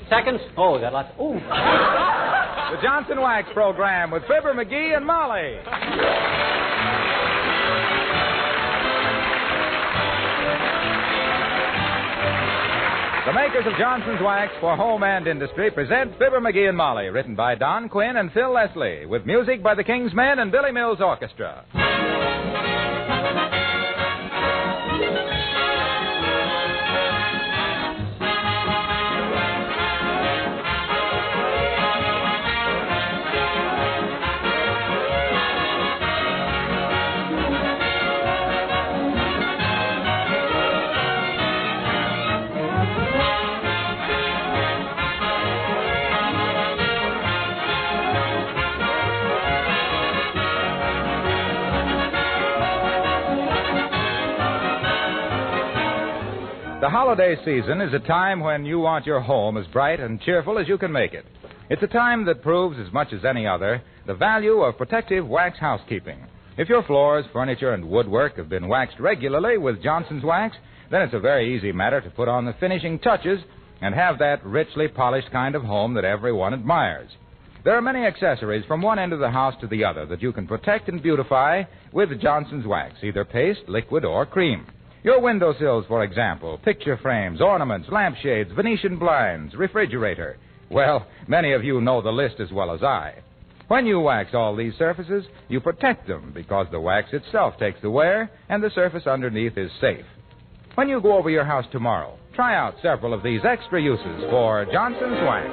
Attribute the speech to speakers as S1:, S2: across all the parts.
S1: Seconds? Oh, we got lots. Ooh.
S2: The Johnson Wax Program with Fibber McGee and Molly. The makers of Johnson's Wax for home and industry present Fibber McGee and Molly, written by Don Quinn and Phil Leslie, with music by the King's Men and Billy Mills Orchestra. The holiday season is a time when you want your home as bright and cheerful as you can make it. It's a time that proves, as much as any other, the value of protective wax housekeeping. If your floors, furniture, and woodwork have been waxed regularly with Johnson's Wax, then it's a very easy matter to put on the finishing touches and have that richly polished kind of home that everyone admires. There are many accessories from one end of the house to the other that you can protect and beautify with Johnson's Wax, either paste, liquid, or cream. Your windowsills, for example, picture frames, ornaments, lampshades, Venetian blinds, refrigerator. Well, many of you know the list as well as I. When you wax all these surfaces, you protect them because the wax itself takes the wear and the surface underneath is safe. When you go over your house tomorrow, try out several of these extra uses for Johnson's Wax.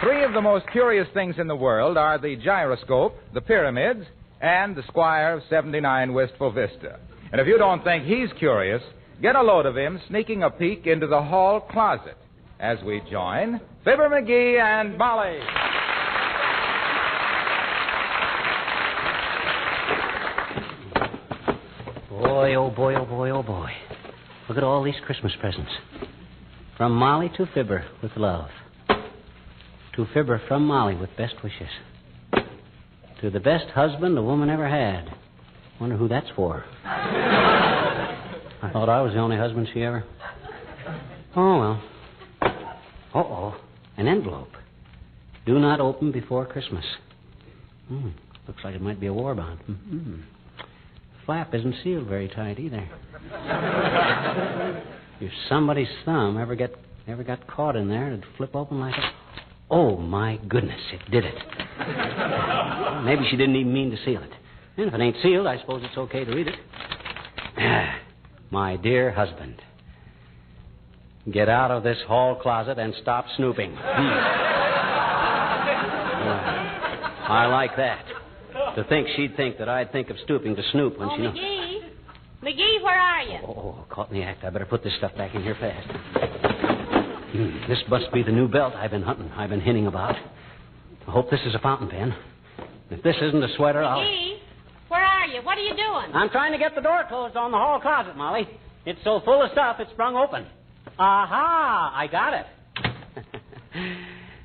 S2: 3 of the most curious things in the world are the gyroscope, the pyramids, and the Squire of 79 Wistful Vista. And if you don't think he's curious, get a load of him sneaking a peek into the hall closet as we join Fibber McGee and Molly.
S1: Boy, oh boy, oh boy, oh boy. Look at all these Christmas presents. From Molly to Fibber with love. To Fibber from Molly with best wishes. To the best husband a woman ever had. Wonder who that's for. I thought I was the only husband she ever... Oh, well. Uh-oh. An envelope. Do not open before Christmas. Looks like it might be a war bond. Flap isn't sealed very tight either. If somebody's thumb ever got caught in there, it'd flip open like a... Oh, my goodness, it did it. Maybe she didn't even mean to seal it. And if it ain't sealed, I suppose it's okay to read it. My dear husband, get out of this hall closet and stop snooping. I like that. To think she'd think that I'd think of stooping to snoop when she knows.
S3: McGee, where are you?
S1: Oh, caught in the act. I better put this stuff back in here fast. This must be the new belt I've been hinting about. I hope this is a fountain pen. If this isn't a sweater,
S3: McGee, where are you? What are you doing?
S1: I'm trying to get the door closed on the hall closet, Molly. It's so full of stuff, it's sprung open. Aha! I got it.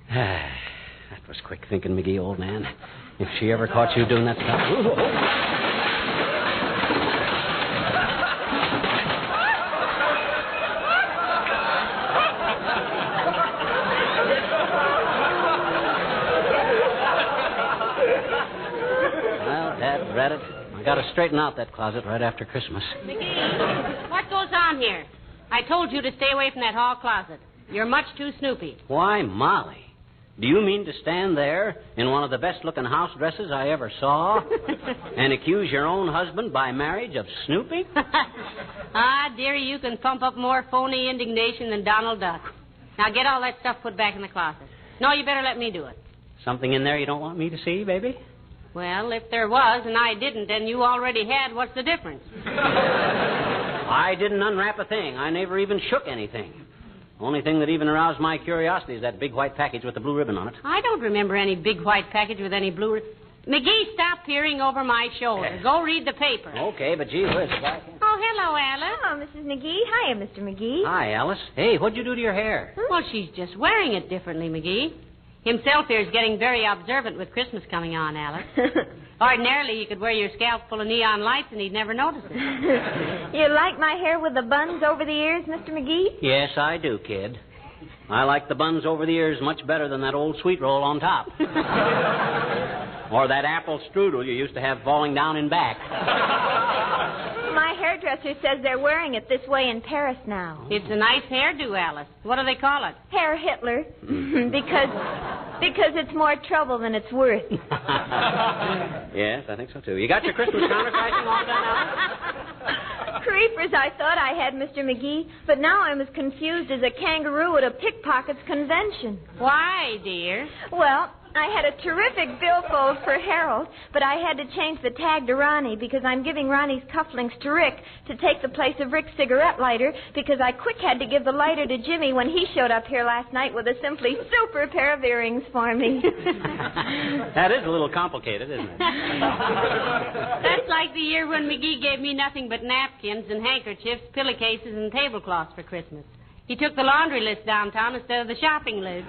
S1: That was quick thinking, McGee, old man. If she ever caught you doing that stuff... Read it. I got to straighten out that closet right after Christmas.
S3: McGee, what goes on here? I told you to stay away from that hall closet. You're much too snoopy.
S1: Why, Molly, do you mean to stand there in one of the best-looking house dresses I ever saw and accuse your own husband by marriage of snooping?
S3: Ah, dearie, you can pump up more phony indignation than Donald Duck. Now get all that stuff put back in the closet. No, you better let me do it.
S1: Something in there you don't want me to see, baby?
S3: Well, if there was and I didn't and you already had, what's the difference?
S1: I didn't unwrap a thing. I never even shook anything. Only thing that even aroused my curiosity is that big white package with the blue ribbon on it.
S3: I don't remember any big white package with any blue ribbon. McGee, stop peering over my shoulder. Go read the paper.
S1: Okay, but gee whiz.
S3: Oh, hello, Alice.
S4: Hello, Mrs. McGee. Hiya, Mr. McGee.
S1: Hi, Alice. Hey, what'd you do to your hair?
S3: Well, she's just wearing it differently, McGee. Himself here is getting very observant with Christmas coming on, Alice. Ordinarily, you could wear your scalp full of neon lights and he'd never notice it.
S4: You like my hair with the buns over the ears, Mr. McGee?
S1: Yes, I do, kid. I like the buns over the ears much better than that old sweet roll on top. Or that apple strudel you used to have falling down in back.
S4: My hairdresser says they're wearing it this way in Paris now.
S3: It's a nice hairdo, Alice. What do they call it?
S4: Hair Hitler. because it's more trouble than it's worth.
S1: Yes, I think so, too. You got your Christmas counterfacting all done, Alice?
S4: Creepers, I thought I had, Mr. McGee, but now I'm as confused as a kangaroo at a pickpockets convention.
S3: Why, dear?
S4: Well, I had a terrific billfold for Harold, but I had to change the tag to Ronnie because I'm giving Ronnie's cufflinks to Rick to take the place of Rick's cigarette lighter because I quick had to give the lighter to Jimmy when he showed up here last night with a simply super pair of earrings for me.
S1: That is a little complicated, isn't it?
S3: That's like the year when McGee gave me nothing but napkins and handkerchiefs, pillowcases, and tablecloths for Christmas. He took the laundry list downtown instead of the shopping list.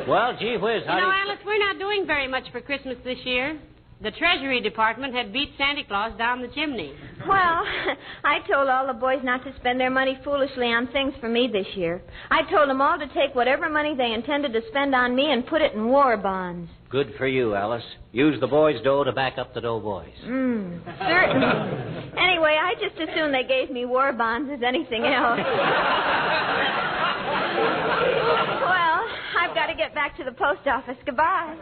S1: Well, gee whiz, how
S3: Alice, we're not doing very much for Christmas this year. The Treasury Department had beat Santa Claus down the chimney.
S4: Well, I told all the boys not to spend their money foolishly on things for me this year. I told them all to take whatever money they intended to spend on me and put it in war bonds.
S1: Good for you, Alice. Use the boys' dough to back up the doughboys.
S4: Certainly. Anyway, I just assume they gave me war bonds as anything else. Well, I've got to get back to the post office. Goodbye.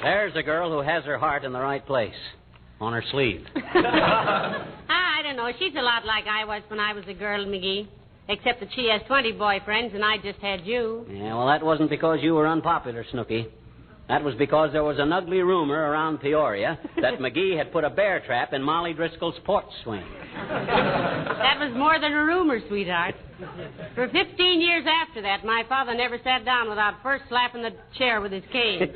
S1: There's a girl who has her heart in the right place. On her sleeve.
S3: I don't know. She's a lot like I was when I was a girl, McGee. Except that she has 20 boyfriends and I just had you.
S1: Yeah, well, that wasn't because you were unpopular, Snooky. That was because there was an ugly rumor around Peoria that McGee had put a bear trap in Molly Driscoll's porch swing.
S3: That was more than a rumor, sweetheart. For 15 years after that, my father never sat down without first slapping the chair with his cane.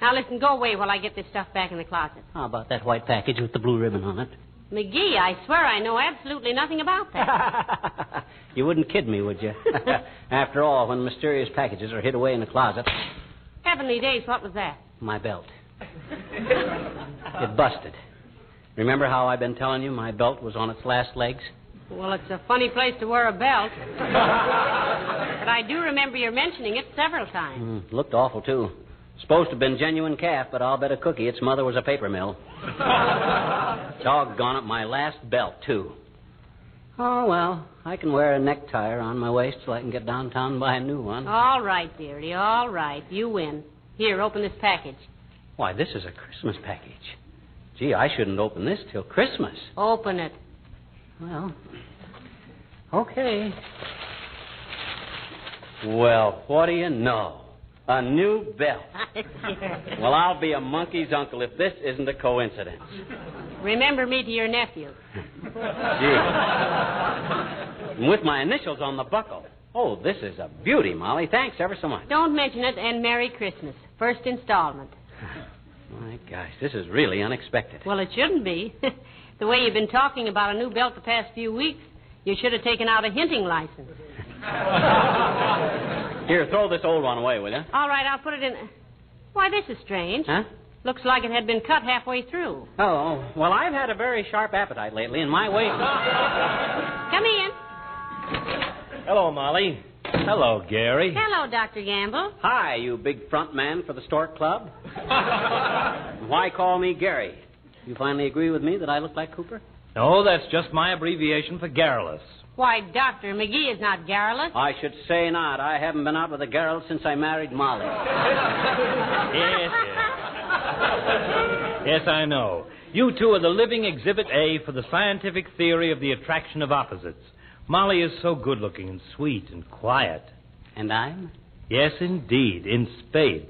S3: Now, listen, go away while I get this stuff back in the closet.
S1: How about that white package with the blue ribbon on it?
S3: McGee, I swear I know absolutely nothing about that.
S1: You wouldn't kid me, would you? After all, when mysterious packages are hid away in the closet...
S3: Heavenly days, what was that?
S1: My belt. It busted. Remember how I've been telling you my belt was on its last legs?
S3: Well, it's a funny place to wear a belt. But I do remember your mentioning it several times.
S1: Looked awful, too. Supposed to have been genuine calf, but I'll bet a cookie its mother was a paper mill. Doggone it, my last belt, too. Oh, well, I can wear a necktie around my waist so I can get downtown and buy a new one.
S3: All right, dearie, all right. You win. Here, open this package.
S1: Why, this is a Christmas package. Gee, I shouldn't open this till Christmas.
S3: Open it.
S1: Well, okay. Well, what do you know? A new belt. Well, I'll be a monkey's uncle if this isn't a coincidence.
S3: Remember me to your nephew.
S1: Gee. And with my initials on the buckle. Oh, this is a beauty, Molly. Thanks ever so much.
S3: Don't mention it, and Merry Christmas. First installment.
S1: My gosh, this is really unexpected.
S3: Well, it shouldn't be. The way you've been talking about a new belt the past few weeks, you should have taken out a hinting license.
S1: Here, throw this old one away, will you?
S3: All right, I'll put it in. Why, this is strange.
S1: Huh?
S3: Looks like it had been cut halfway through.
S1: Oh, well, I've had a very sharp appetite lately, and my weight...
S3: Come in.
S5: Hello, Molly. Hello, Gary.
S3: Hello, Dr. Gamble.
S1: Hi, you big front man for the Stork Club. Why call me Gary? You finally agree with me that I look like Cooper?
S5: No, that's just my abbreviation for garrulous.
S3: Why, Dr. McGee is not garrulous.
S1: I should say not. I haven't been out with a girl since I married Molly.
S5: Yes. Yes, I know. You two are the living exhibit A for the scientific theory of the attraction of opposites. Molly is so good-looking and sweet and quiet.
S1: And I'm?
S5: Yes, indeed, in spades.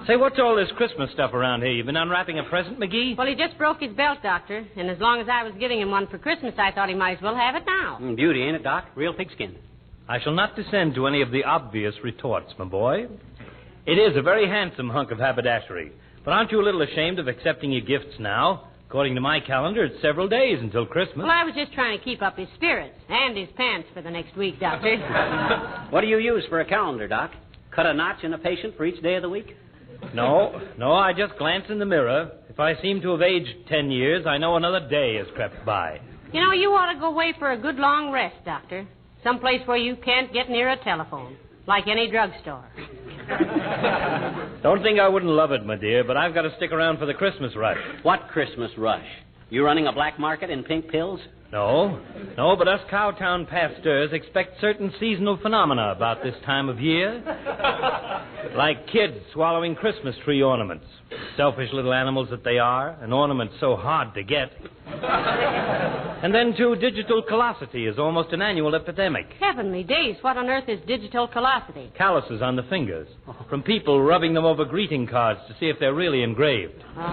S5: Say, what's all this Christmas stuff around here? You been unwrapping a present, McGee?
S3: Well, he just broke his belt, Doctor. And as long as I was giving him one for Christmas, I thought he might as well have it now.
S1: Beauty, ain't it, Doc? Real pigskin.
S5: I shall not descend to any of the obvious retorts, my boy. It is a very handsome hunk of haberdashery. But aren't you a little ashamed of accepting your gifts now? According to my calendar, it's several days until Christmas.
S3: Well, I was just trying to keep up his spirits and his pants for the next week, Doctor.
S1: What do you use for a calendar, Doc? Cut a notch in a patient for each day of the week?
S5: No, I just glance in the mirror. If I seem to have aged 10 years, I know another day has crept by.
S3: You know, you ought to go away for a good long rest, Doctor. Someplace where you can't get near a telephone, like any drugstore.
S5: Don't think I wouldn't love it, my dear, but I've got to stick around for the Christmas rush.
S1: What Christmas rush? You running a black market in pink pills?
S5: No, but us Cowtown pasteurs expect certain seasonal phenomena about this time of year. Like kids swallowing Christmas tree ornaments. Selfish little animals that they are, an ornament so hard to get. And then, too, digital callosity is almost an annual epidemic.
S3: Heavenly days, what on earth is digital callosity?
S5: Calluses on the fingers, from people rubbing them over greeting cards to see if they're really engraved.
S3: Well,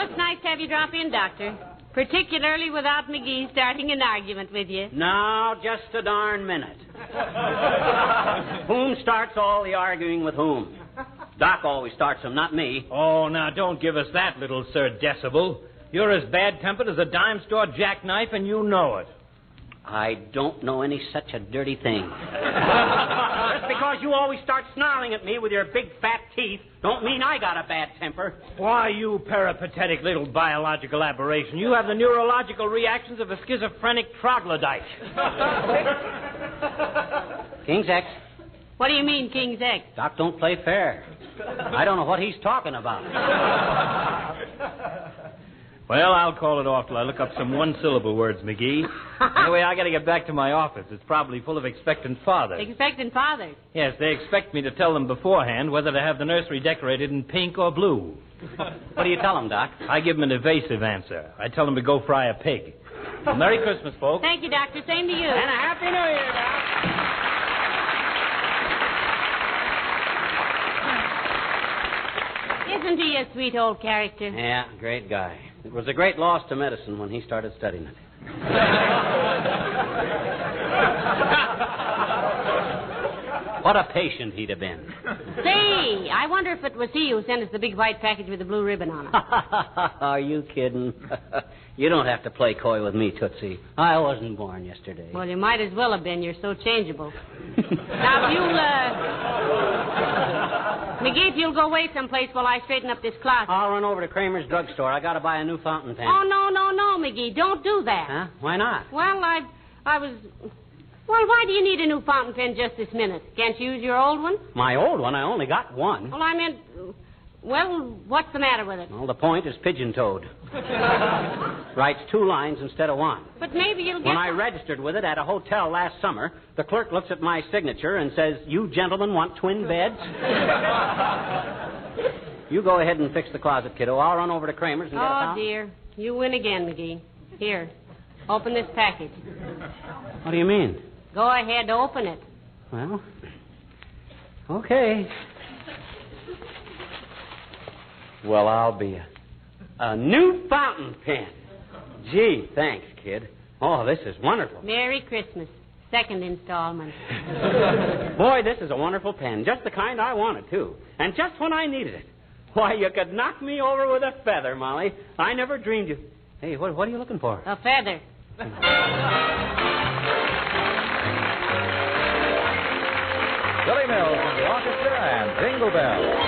S3: it's nice to have you drop in, Doctor. Particularly without McGee starting an argument with you.
S1: No, just a darn minute. Whom starts all the arguing with whom? Doc always starts them, not me.
S5: Oh, now, don't give us that, little Sir Decibel. You're as bad-tempered as a dime store jackknife, and you know it.
S1: I don't know any such a dirty thing. Just because you always start snarling at me with your big fat teeth don't mean I got a bad temper.
S5: Why, you peripatetic little biological aberration. You have the neurological reactions of a schizophrenic troglodyte.
S1: King's X.
S3: What do you mean, King's X?
S1: Doc don't play fair. I don't know what he's talking about.
S5: Well, I'll call it off till I look up some one-syllable words, McGee. Anyway, I got to get back to my office. It's probably full of expectant fathers.
S3: Expectant fathers?
S5: Yes, they expect me to tell them beforehand whether to have the nursery decorated in pink or blue.
S1: What do you tell them, Doc?
S5: I give them an evasive answer. I tell them to go fry a pig. Well, Merry Christmas, folks.
S3: Thank you, Doctor. Same to you.
S1: And a Happy New Year, Doc.
S3: Isn't he a sweet old character?
S1: Yeah, great guy. It was a great loss to medicine when he started studying it. What a patient he'd have been.
S3: Say, I wonder if it was he who sent us the big white package with the blue ribbon on it.
S1: Are you kidding? You don't have to play coy with me, Tootsie. I wasn't born yesterday.
S3: Well, you might as well have been. You're so changeable. Now, if you'll, McGee, if you'll go away someplace while I straighten up this closet.
S1: I'll run over to Kramer's drugstore. I got to buy a new fountain pen.
S3: Oh, no, McGee. Don't do that.
S1: Huh? Why not?
S3: Well, I was... Well, why do you need a new fountain pen just this minute? Can't you use your old one?
S1: My old one? I only got one.
S3: Well, I meant... Well, what's the matter with it?
S1: Well, the point is pigeon-toed. Writes 2 lines instead of 1.
S3: But maybe you'll get...
S1: When I registered with it at a hotel last summer, the clerk looks at my signature and says, "You gentlemen want twin beds?" You go ahead and fix the closet, kiddo. I'll run over to Kramer's and get a
S3: Oh,
S1: fountain.
S3: dear. You win again, McGee. Here. Open this package.
S1: What do you mean?
S3: Go ahead, open it.
S1: Well, okay. Well, I'll be a new fountain pen. Gee, thanks, kid. Oh, this is wonderful.
S3: Merry Christmas. Second installment.
S1: Boy, this is a wonderful pen. Just the kind I wanted, too. And just when I needed it. Why, you could knock me over with a feather, Molly. I never dreamed you... Hey, what are you looking for?
S3: A feather.
S2: Billy Mills and the orchestra and Jingle Bells.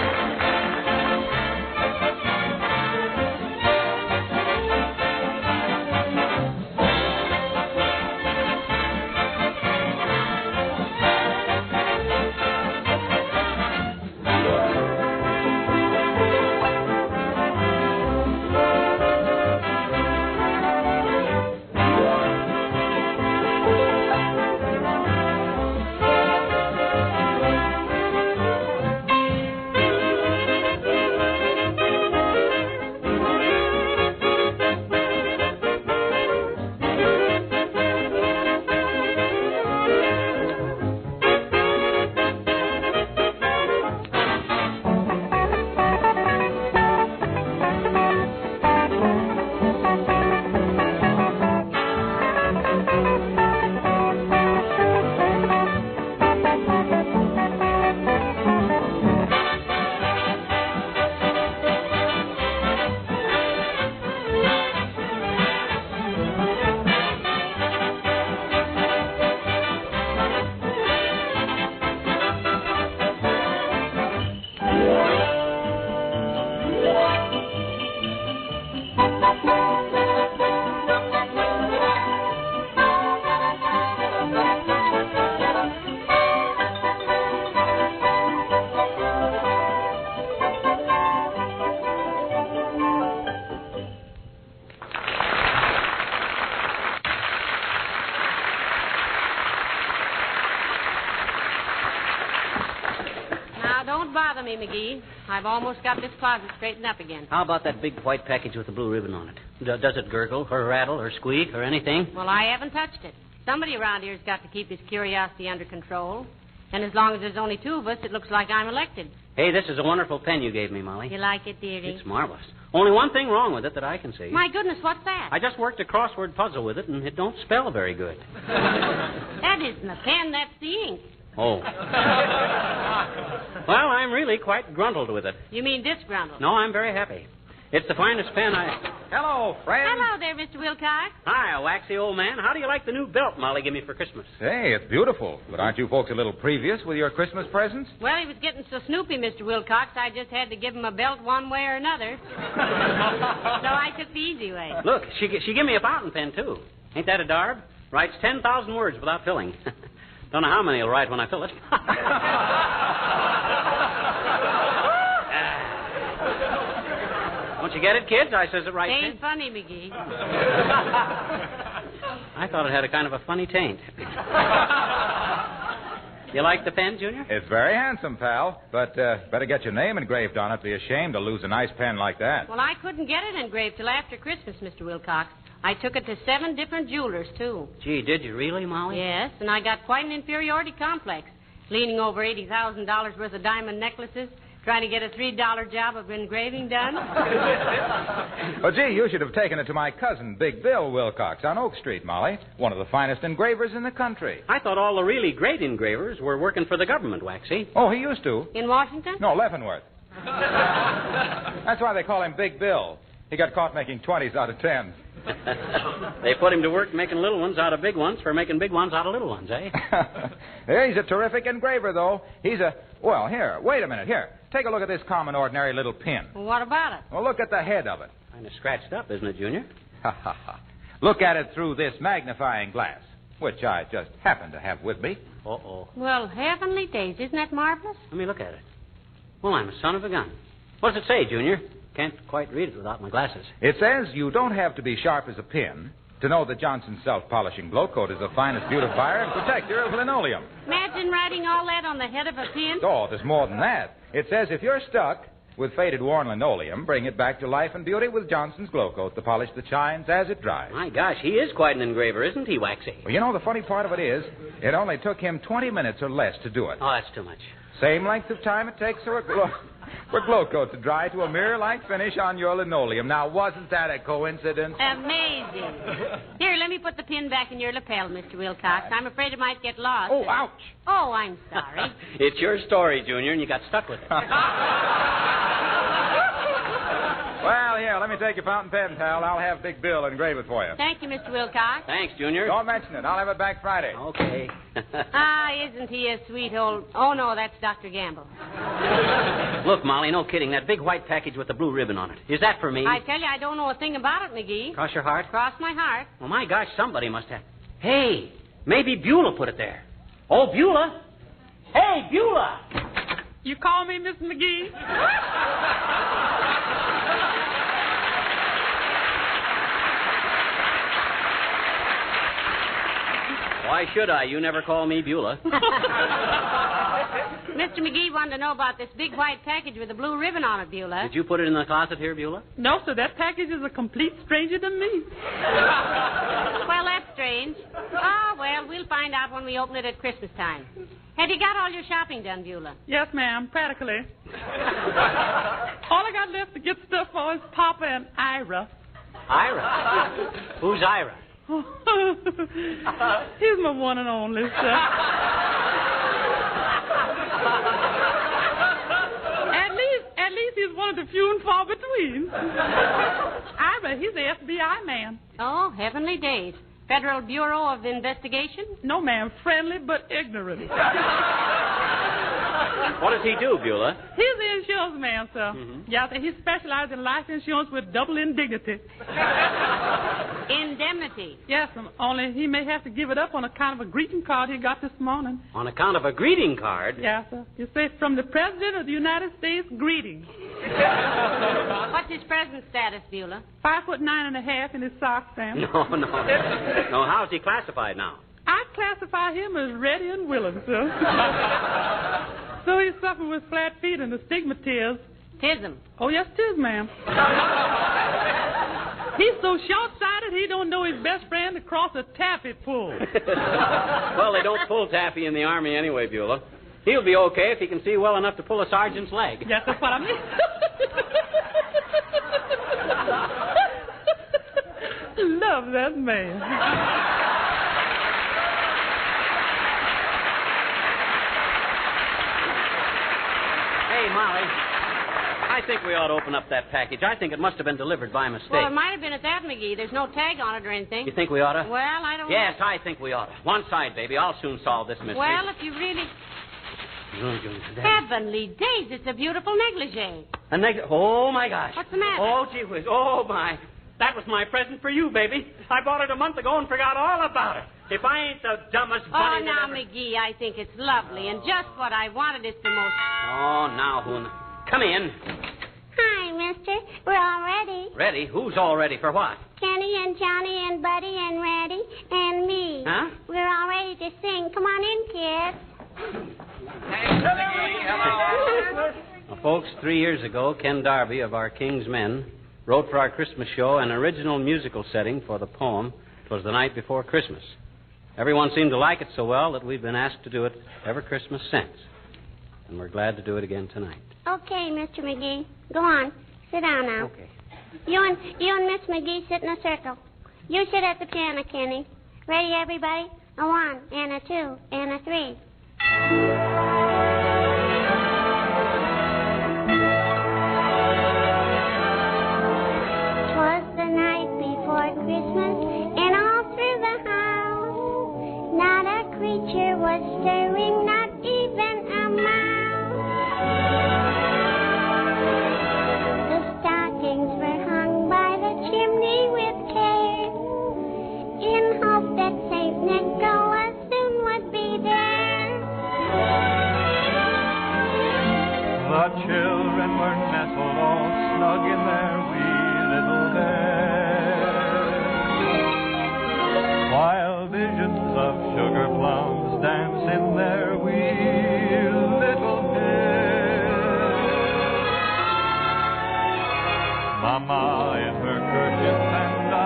S3: me, McGee. I've almost got this closet straightened up again.
S1: How about that big white package with the blue ribbon on it? Does it gurgle or rattle or squeak or anything?
S3: Well, I haven't touched it. Somebody around here's got to keep his curiosity under control. And as long as there's only two of us, it looks like I'm elected.
S1: Hey, this is a wonderful pen you gave me, Molly.
S3: You like it, dearie?
S1: It's marvelous. Only one thing wrong with it that I can see.
S3: My goodness, what's that?
S1: I just worked a crossword puzzle with it, and it don't spell very good.
S3: That isn't a pen, that's the ink.
S1: Oh. Well, I'm really quite gruntled with it.
S3: You mean disgruntled?
S1: No, I'm very happy. It's the finest pen I...
S2: Hello, friend.
S3: Hello there, Mr. Wilcox.
S1: Hi, waxy old man. How do you like the new belt Molly gave me for Christmas?
S2: Hey, it's beautiful. But aren't you folks a little previous with your Christmas presents?
S3: Well, he was getting so snoopy, Mr. Wilcox, I just had to give him a belt one way or another. So I took the easy way.
S1: Look, she gave me a fountain pen, too. Ain't that a darb? Writes 10,000 words without filling. Don't know how many he'll write when I fill it. Don't you get it, kids? I says it right.
S3: Ain't funny, McGee.
S1: I thought it had a kind of a funny taint. You like the pen, Junior?
S2: It's very handsome, pal. But better get your name engraved on it. Be ashamed to lose a nice pen like that.
S3: Well, I couldn't get it engraved till after Christmas, Mr. Wilcox. I took it to 7 different jewelers, too.
S1: Gee, did you really, Molly?
S3: Yes, and I got quite an inferiority complex. Leaning over $80,000 worth of diamond necklaces, trying to get a $3 job of engraving done.
S2: Well, gee, you should have taken it to my cousin, Big Bill Wilcox, on Oak Street, Molly. One of the finest engravers in the country.
S1: I thought all the really great engravers were working for the government, Waxy.
S2: Oh, he used to.
S3: In Washington?
S2: No, Leavenworth. That's why they call him Big Bill. He got caught making 20s out of 10s.
S1: They put him to work making little ones out of big ones for making big ones out of little ones, eh?
S2: Yeah, he's a terrific engraver, though. He's a... Well, here, wait a minute. Here, take a look at this common, ordinary little pin.
S3: Well, what about it?
S2: Well, look at the head of it.
S1: Kind of scratched up, isn't it, Junior?
S2: Ha, ha, ha. Look at it through this magnifying glass, which I just happen to have with me.
S1: Uh-oh.
S3: Well, heavenly days, isn't that marvelous?
S1: Let me look at it. Well, I'm a son of a gun. What does it say, Junior? Can't quite read it without my glasses.
S2: It says you don't have to be sharp as a pin to know that Johnson's self-polishing glow coat is the finest beautifier and protector of linoleum.
S3: Imagine writing all that on the head of a pin.
S2: Oh, there's more than that. It says if you're stuck with faded, worn linoleum, bring it back to life and beauty with Johnson's glow coat, the polish that shines as it dries.
S1: My gosh, he is quite an engraver, isn't he, Waxy?
S2: Well, you know, the funny part of it is, it only took him 20 minutes or less to do it.
S1: Oh, that's too much.
S2: Same length of time it takes for a glow coat to dry to a mirror-like finish on your linoleum. Now, wasn't that a coincidence?
S3: Amazing. Here, let me put the pin back in your lapel, Mr. Wilcox. I'm afraid it might get lost.
S2: Oh, ouch.
S3: Oh, I'm sorry.
S1: It's your story, Junior, and you got stuck with it.
S2: Well, here, let me take your fountain pen, pal. I'll have Big Bill engrave it for you.
S3: Thank you, Mr. Wilcox.
S1: Thanks, Junior.
S2: Don't mention it. I'll have it back Friday.
S1: Okay.
S3: Ah, isn't he a sweet old... Oh, no, that's Dr. Gamble.
S1: Look, Molly, no kidding. That big white package with the blue ribbon on it. Is that for me?
S3: I tell you, I don't know a thing about it, McGee.
S1: Cross your heart?
S3: Cross my heart.
S1: Well, my gosh, somebody must have... Hey, maybe Beulah put it there. Oh, Beulah. Hey, Beulah.
S6: You call me Miss McGee?
S1: Why should I? You never call me Beulah.
S3: Mr. McGee wanted to know about this big white package with a blue ribbon on it, Beulah.
S1: Did you put it in the closet here, Beulah?
S6: No, sir. That package is a complete stranger to me.
S3: Well, that's strange. Oh, well, we'll find out when we open it at Christmas time. Have you got all your shopping done, Beulah?
S6: Yes, ma'am, practically. All I got left to get stuff for is Papa and Ira.
S1: Ira? Who's Ira?
S6: He's my one and only, sir. At least he's one of the few and far between. Ira, he's the FBI man.
S3: Oh, heavenly days. Federal Bureau of Investigation?
S6: No, ma'am, friendly but ignorant.
S1: What does he do, Beulah?
S6: He's the insurance man, sir.
S1: Mm-hmm.
S6: Yeah, he specializes in life insurance with double indignity.
S3: Indemnity.
S6: Yes, only he may have to give it up on account of a greeting card he got this morning.
S1: On account of a greeting card?
S6: Yes, sir. You say, from the President of the United States, greeting.
S3: What's his present status, Beulah?
S6: 5'9.5" in his socks, Sam.
S1: No. No, how's he classified now?
S6: I classify him as ready and willing, sir. So he's suffering with flat feet and astigmatism.
S3: Tism.
S6: Oh, yes, tis, ma'am. He's so short-sighted he don't know his best friend across a taffy pull.
S1: Well, they don't pull taffy in the Army anyway, Beulah. He'll be okay if he can see well enough to pull a sergeant's leg.
S6: Yes, that's what I mean. Love that man.
S1: Hey, Molly. I think we ought to open up that package. I think it must have been delivered by mistake.
S3: Well, it might have been at that, McGee. There's no tag on it or anything.
S1: You think we ought to?
S3: Well, I don't know.
S1: Yes, I think we ought to. One side, baby. I'll soon solve this mystery.
S3: Well, if you really... Heavenly days, it's a beautiful negligee.
S1: Oh, my gosh.
S3: What's the matter?
S1: Oh, gee whiz. Oh, my. That was my present for you, baby. I bought it a month ago and forgot all about it. If I ain't the dumbest bunny
S3: now,
S1: that ever...
S3: McGee, I think it's lovely and just what I wanted. It's the most...
S1: Oh, now, Hoon. Come in.
S7: Hi, mister. We're all ready.
S1: Ready? Who's all ready for what?
S7: Kenny and Johnny and Buddy and Reddy and me.
S1: Huh?
S7: We're all ready to sing. Come on in, kids.
S1: Hello. Well, folks, 3 years ago, Ken Darby of our King's Men wrote for our Christmas show an original musical setting for the poem, "'Twas the Night Before Christmas." Everyone seemed to like it so well that we've been asked to do it every Christmas since. And we're glad to do it again tonight.
S7: Okay, Mr. McGee. Go on. Sit down now.
S1: Okay.
S7: You and Miss McGee sit in a circle. You sit at the piano, Kenny. Ready, everybody? A 1 and a 2 and a 3. "'Twas the night before Christmas, and all through the house, not a creature was stirring, not even a mouse. The stockings were hung by the chimney with care, in hope that St. Nicholas soon would be there.
S8: The children were nestled all snug in their wee little beds, while visions of sugar plums dance in their wee little heads. Mama in her kerchief and I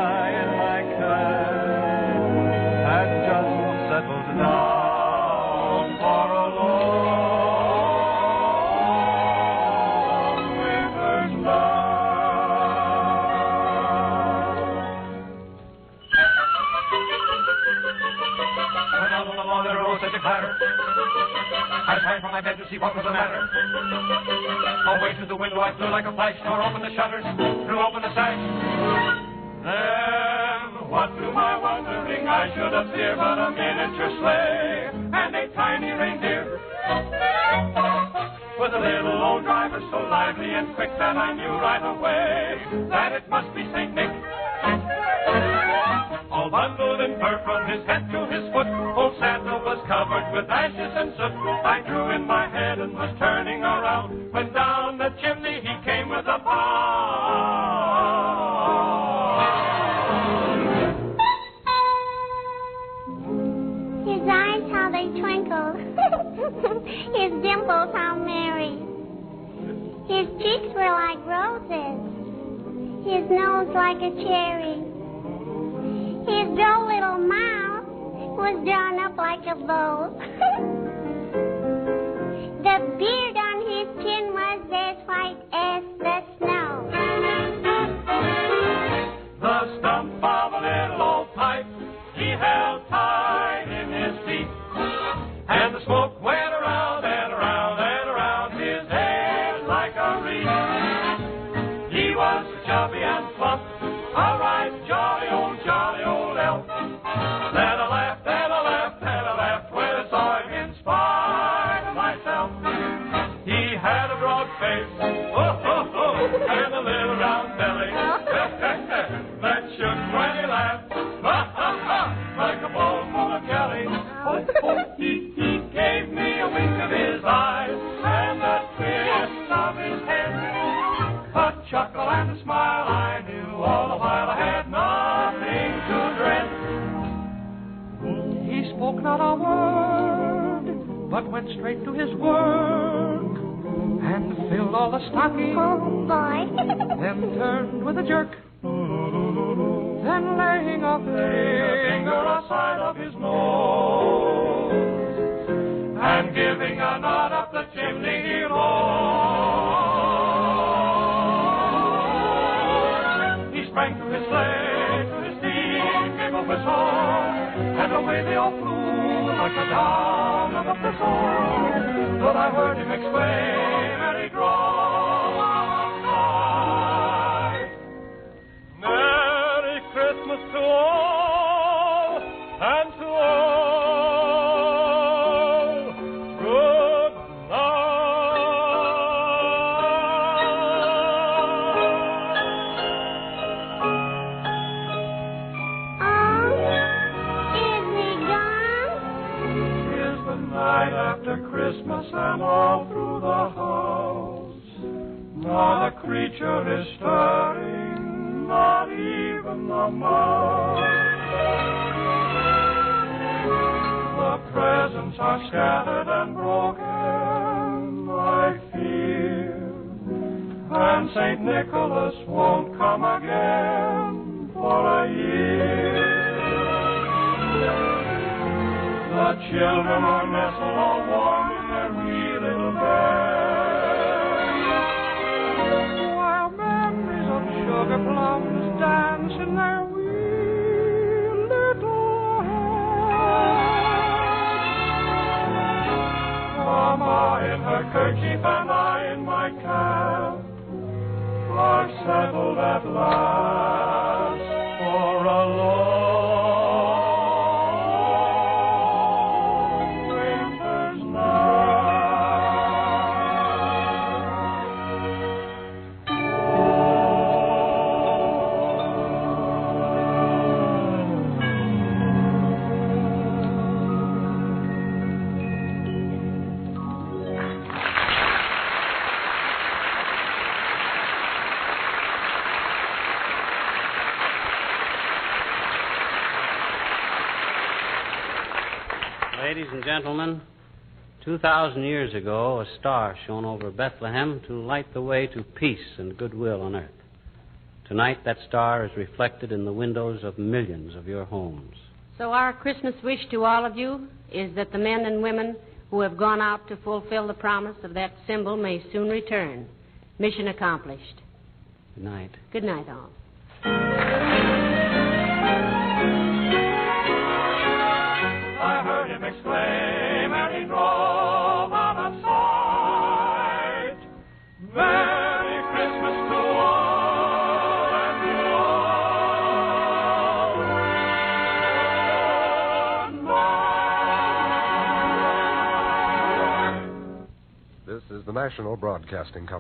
S8: in my cap had just settled down for a long winter's night. When out on the lawn there arose such a clatter, I sprang from my bed to see what was the matter. Away to the window I flew like a flash, tore open the shutters, threw open the sash. Then, what to my wondering, I should appear but a miniature sleigh and a tiny reindeer, with a little old driver so lively and quick that I knew right away that it must be St. Nick. All bundled in fur from his head to his foot, old Santa was covered with ashes and soot. I drew in my head and was turning around when down the chimney he came with a bound.
S7: His eyes, how they twinkled. His dimples, how merry. His cheeks were like roses. His nose like a cherry. His dull little mouth was drawn up like a bow. The beard on his chin was as white as the snow.
S8: The stump of a little old pipe he held tight in his teeth, and the smoke went around and around and around his head like a wreath. He was chubby and plump, a right jolly old elf. Then I laughed and I laughed and I laughed when I saw him in spite of myself. He had a broad face, and a little round belly that shook when he laughed, like a bowl full of jelly. He gave me a wink of his eyes and a twist of his head, a chuckle and a smile I knew straight to his work and filled all the stockings.
S7: Oh, boy.
S8: Then turned with a jerk. Then laying a finger aside of his nose and giving a nod up the chimney he rose. He sprang to his sleigh, to his team, gave a whistle, and away they all flew like the down of a thistle. But I heard him exclaim, and he cried, Merry Christmas to all, and to all, good night after Christmas and all through the house. Not a creature is stirring, not even the mouse. The presents are scattered and broken, I fear, and St. Nicholas won't come again for a year. The children are nestled all warm in their wee little beds, while memories of sugar plums dance in their wee little heads. Mama in her kerchief and I in my cap are settled at last for a long
S1: Ladies and gentlemen, 2,000 years ago, a star shone over Bethlehem to light the way to peace and goodwill on earth. Tonight, that star is reflected in the windows of millions of your homes.
S3: So our Christmas wish to all of you is that the men and women who have gone out to fulfill the promise of that symbol may soon return. Mission accomplished.
S1: Good night.
S3: Good night, all.
S8: I heard him exclaim, and he drove out of sight. Merry Christmas to all, and to all.
S9: This is the National Broadcasting Company.